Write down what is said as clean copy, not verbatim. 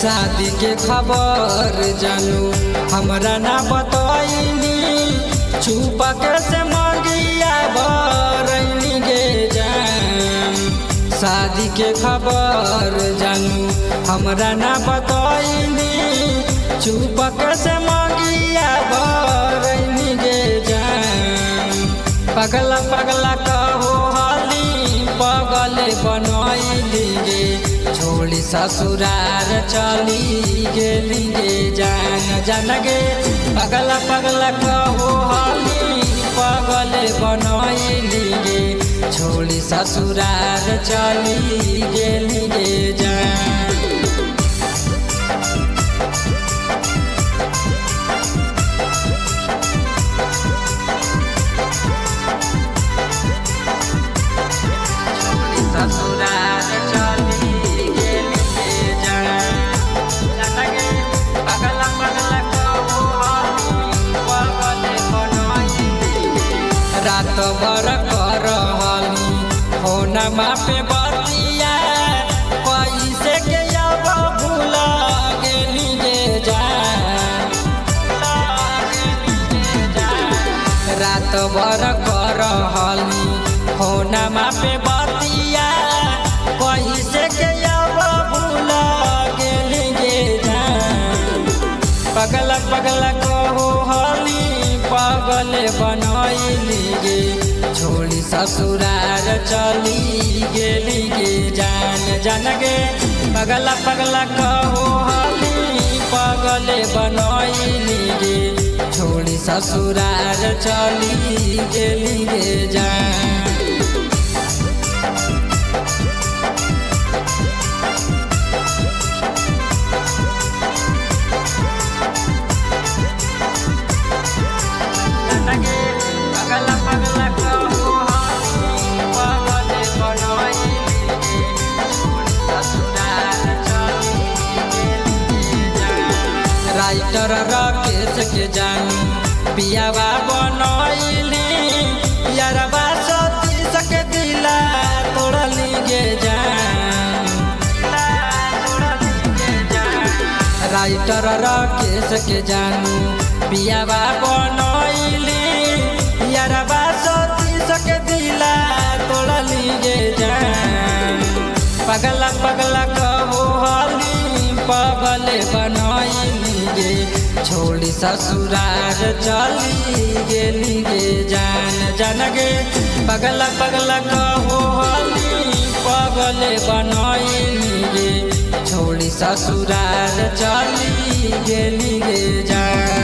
शादी के खबर जानू हमरा ना बतैनी, छुपा के से मंगिया भरैनी गे जान। शादी के खबर जानू हमरा ना बतैनी, छुपा के से मंगिया भरैनी गे जान। पगला पगला कहो हाली पगले बनैली गे, छोड़ी ससुरार चली गेली गे जान जान गे। पगला पगला कहो हाली पगले बनैली गे, छोड़ी ससुरार चली गेली गे जान। ससुराल चली गेली गे जान जान गे। पगला पगला कहो हाली पगले बनैली गे, रात भर करहली फोनमा पे बतिया, पैसे के अब भूल गेली गे जान। रात भर करहली फोनमा पे बतिया, पैसे के अब भूल गेली गे जान। पगला पगला कहो हाली पगले बनैली गे, छोड़ी ससुरार चली गेली गे जान जान गे। पगला पगला कहो हाली पगले बनैली गे, छोड़ी ससुरार चली गेली गे जान। पगला पगला कहो हाली पगले बनैली गे, छोड़ी ससुरार चली गेली गे जान। राइटर राकेश के जानू पियावा बनैली, यारबा सतीश के दिला तोड़ली गे जान। राइटर राकेश के जानू पियावा बनैली, यारबा सतीश के दिला तोड़ली गे जान। पगला पगला कहो हाली पगले बनैली गे, छोड़ी ससुरार चली गेली गे जान जान गे। पगला पगला कहो हाली पगले बनैली गे, छोड़ी ससुरार चली गेली गे जान।